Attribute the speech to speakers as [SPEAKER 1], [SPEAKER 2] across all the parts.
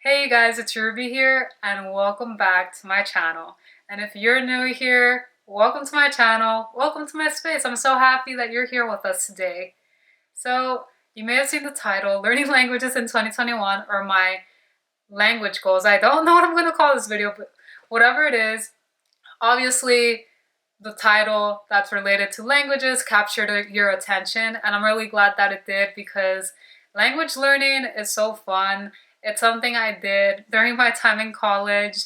[SPEAKER 1] Hey guys, it's Ruby here and welcome back to my channel. And if you're new here, welcome to my channel, welcome to my space. I'm so happy that you're here with us today. So you may have seen the title, Learning Languages in 2021, or my language goals. I don't know what I'm going to call this video, but whatever it is, obviously the title that's related to languages captured your attention, and I'm really glad that it did because language learning is so fun. It's something I did during my time in college.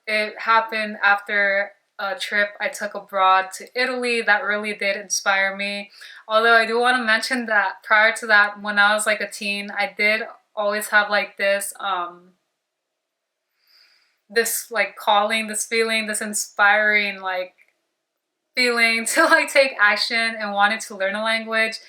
[SPEAKER 1] It happened after a trip I took abroad to Italy that really did inspire me. Although I do want to mention that prior to that, when I was like a teen, I did always have like this like calling, this feeling, this inspiring like feeling to like take action and wanted to learn a language.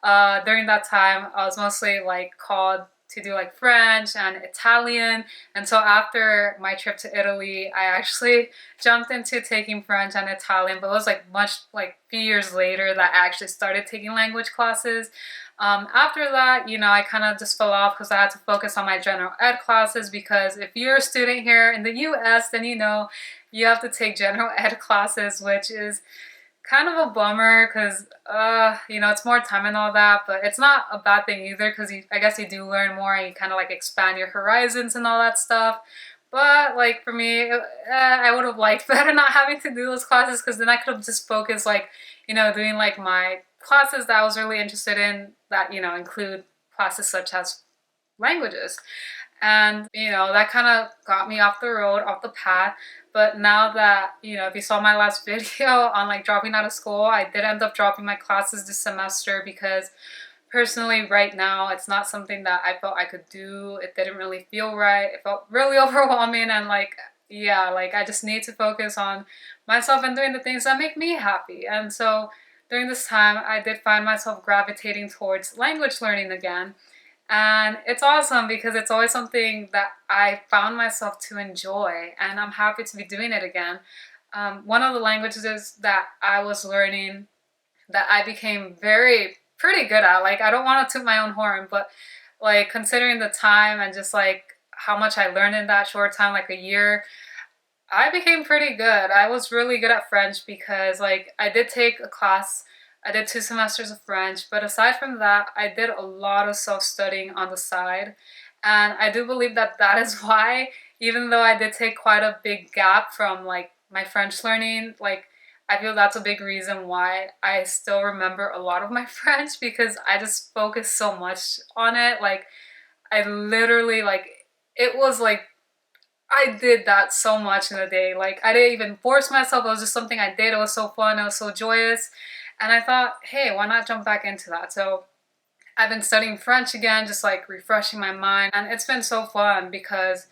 [SPEAKER 1] During that time, I was mostly like called to do like French and Italian. And so after my trip to Italy, I actually jumped into taking French and Italian, but it was like much like a few years later that I actually started taking language classes. After that, I kind of just fell off because I had to focus on my general ed classes because if you're a student here in the US, then you have to take general ed classes, which is kind of a bummer because it's more time and all that, but it's not a bad thing either because I guess you do learn more and you kind of like expand your horizons and all that stuff. But like for me, I would have liked better not having to do those classes because then I could have just focused like doing like my classes that I was really interested in that include classes such as languages. And that kind of got me off the road, off the path. But now that if you saw my last video on like dropping out of school, I did end up dropping my classes this semester because personally right now it's not something that I felt I could do. It didn't really feel right. It felt really overwhelming, and like yeah, like I just need to focus on myself and doing the things that make me happy. And so during this time I did find myself gravitating towards language learning again. And it's awesome because it's always something that I found myself to enjoy, and I'm happy to be doing it again. One of the languages that I was learning that I became pretty good at, like, I don't want to toot my own horn, but like considering the time and just like how much I learned in that short time, like a year, I became pretty good. I was really good at French because like I did take a class, I did 2 semesters of French, but aside from that, I did a lot of self-studying on the side. And I do believe that that is why, even though I did take quite a big gap from like my French learning, like I feel that's a big reason why I still remember a lot of my French because I just focused so much on it. Like I literally like it was like I did that so much in a day. Like I didn't even force myself. It was just something I did. It was so fun. It was so joyous. And I thought, hey, why not jump back into that? So I've been studying French again, just like refreshing my mind. And it's been so fun because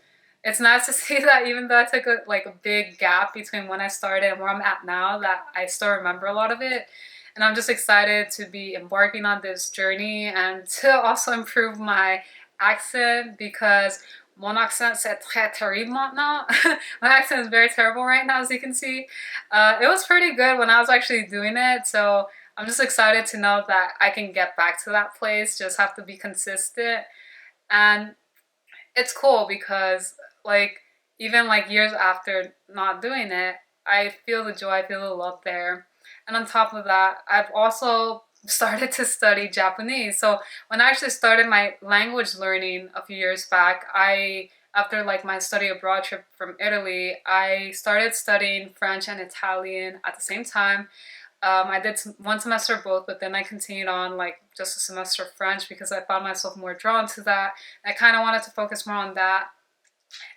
[SPEAKER 1] it's nice to see that even though I took a big gap between when I started and where I'm at now, that I still remember a lot of it. And I'm just excited to be embarking on this journey and to also improve my accent because mon accent c'est très terrible maintenant. My accent is very terrible right now, as you can see. It was pretty good when I was actually doing it, so I'm just excited to know that I can get back to that place. Just have to be consistent. And it's cool because like even like years after not doing it, I feel the joy, I feel the love there. And on top of that, I've also started to study Japanese. So when I actually started my language learning a few years back, I after like my study abroad trip from Italy, I started studying French and Italian at the same time. I did 1 semester of both, but then I continued on like just a semester of French because I found myself more drawn to that. I kind of wanted to focus more on that.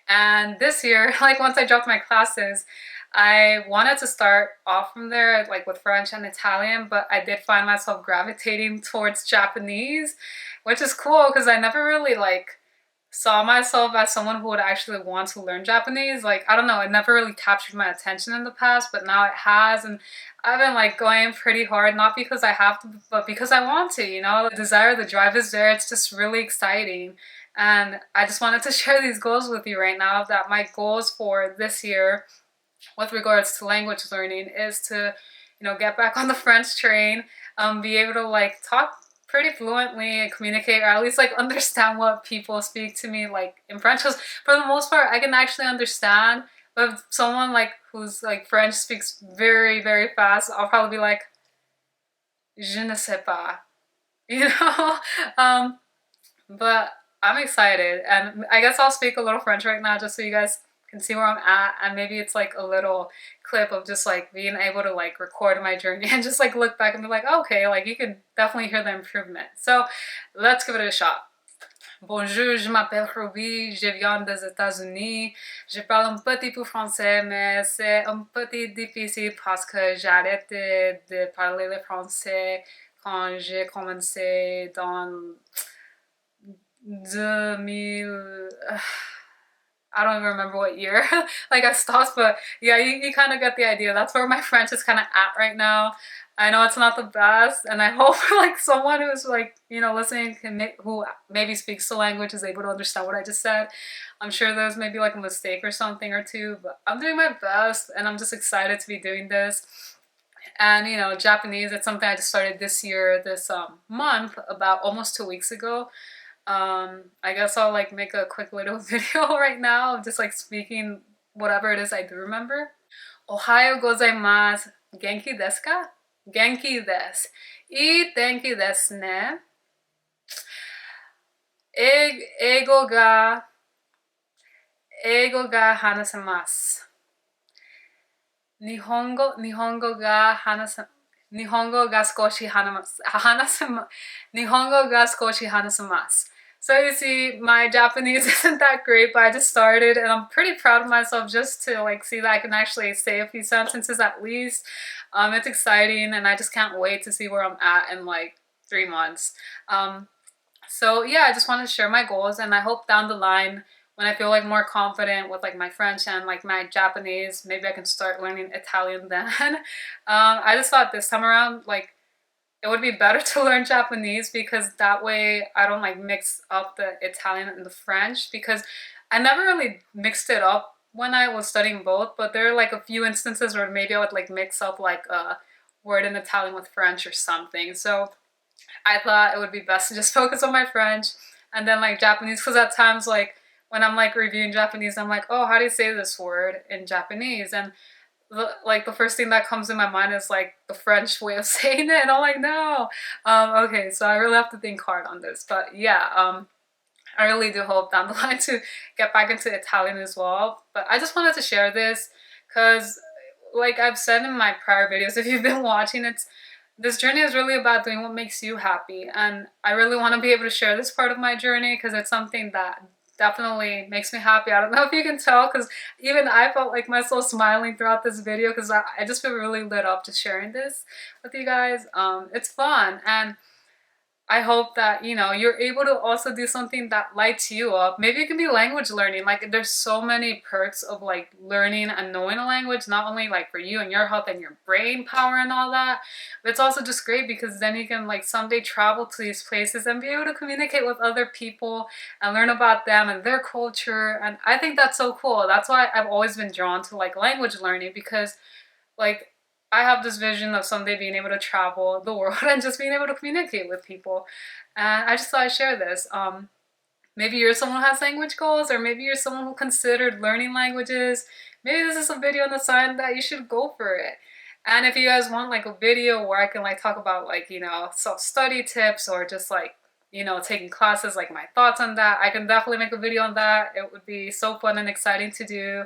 [SPEAKER 1] And this year, like once I dropped my classes, I wanted to start off from there, like with French and Italian, but I did find myself gravitating towards Japanese, which is cool because I never really like saw myself as someone who would actually want to learn Japanese. Like, I don't know, it never really captured my attention in the past, but now it has. And I've been like going pretty hard, not because I have to, but because I want to, The desire, the drive is there. It's just really exciting. And I just wanted to share these goals with you right now that my goals for this year with regards to language learning is to, get back on the French train, be able to like talk pretty fluently communicate, or at least like understand what people speak to me like in French. Because for the most part, I can actually understand. But if someone like who's like French speaks very, very fast, I'll probably be like, je ne sais pas, you know? um, but I'm excited, and I guess I'll speak a little French right now just so you guys can see where I'm at, and maybe it's like a little clip of just like being able to like record my journey and just like look back and be like, okay, like you can definitely hear the improvement. So let's give it a shot. Bonjour, je m'appelle Ruby, je viens des États-Unis. Je parle un petit peu français, mais c'est un petit difficile parce que j'ai arrêté de parler le français quand j'ai commencé dans 2000. I don't even remember what year. Like I stopped, but yeah, you kind of get the idea. That's where my French is kind of at right now. I know it's not the best, and I hope like someone who's like listening who maybe speaks the language is able to understand what I just said. I'm sure there's maybe like a mistake or something or two, but I'm doing my best, and I'm just excited to be doing this. And Japanese, it's something I just started this year, this month, about almost 2 weeks ago. I guess I'll like make a quick little video right now of just like speaking whatever it is I do remember. Ohayo gozaimasu. Genki desu ka? Genki desu. Ii tenki desu ne. Eigo ga hanasemasu. Nihongo ga hanasemasu. So you see, my Japanese isn't that great, but I just started and I'm pretty proud of myself just to like see that I can actually say a few sentences at least. It's exciting, and I just can't wait to see where I'm at in like 3 months. So yeah, I just want to share my goals, and I hope down the line when I feel like more confident with like my French and like my Japanese, maybe I can start learning Italian then. I just thought this time around like it would be better to learn Japanese, because that way I don't like mix up the Italian and the French, because I never really mixed it up when I was studying both, but there are like a few instances where maybe I would like mix up like a word in Italian with French or something. So I thought it would be best to just focus on my French and then like Japanese, because at times like when I'm like reviewing Japanese, I'm like, oh, how do you say this word in Japanese? And the first thing that comes in my mind is like the French way of saying it, and I'm like, no. Okay, so I really have to think hard on this, but yeah, I really do hope down the line to get back into Italian as well. But I just wanted to share this because, like I've said in my prior videos, if you've been watching, this journey is really about doing what makes you happy, and I really want to be able to share this part of my journey because it's something that definitely makes me happy. I don't know if you can tell, because even I felt like myself smiling throughout this video, because I just feel really lit up just sharing this with you guys. It's fun, and I hope that you're able to also do something that lights you up. Maybe it can be language learning. Like there's so many perks of like learning and knowing a language, not only like for you and your health and your brain power and all that, but it's also just great because then you can like someday travel to these places and be able to communicate with other people and learn about them and their culture. And I think that's so cool. That's why I've always been drawn to like language learning, because like I have this vision of someday being able to travel the world and just being able to communicate with people. And I just thought I'd share this. Maybe you're someone who has language goals, or maybe you're someone who considered learning languages. Maybe this is a video on the side that you should go for it. And if you guys want like a video where I can like talk about like, self-study tips, or just like, taking classes, like my thoughts on that, I can definitely make a video on that. It would be so fun and exciting to do.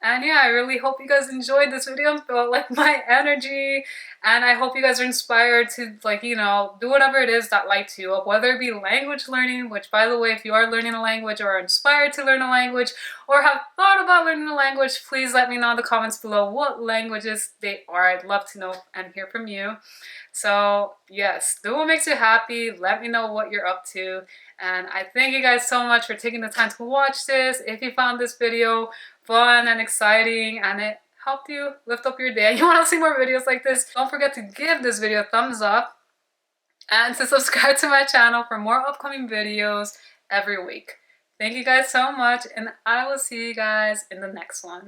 [SPEAKER 1] And yeah, I really hope you guys enjoyed this video and felt like my energy, and I hope you guys are inspired to like, do whatever it is that lights you up, whether it be language learning, which by the way, if you are learning a language or are inspired to learn a language or have thought about learning a language, please let me know in the comments below what languages they are. I'd love to know and hear from you. So yes, do what makes you happy. Let me know what you're up to. And I thank you guys so much for taking the time to watch this. If you found this video fun and exciting and it helped you lift up your day and you want to see more videos like this, don't forget to give this video a thumbs up and to subscribe to my channel for more upcoming videos every week. Thank you guys so much, and I will see you guys in the next one.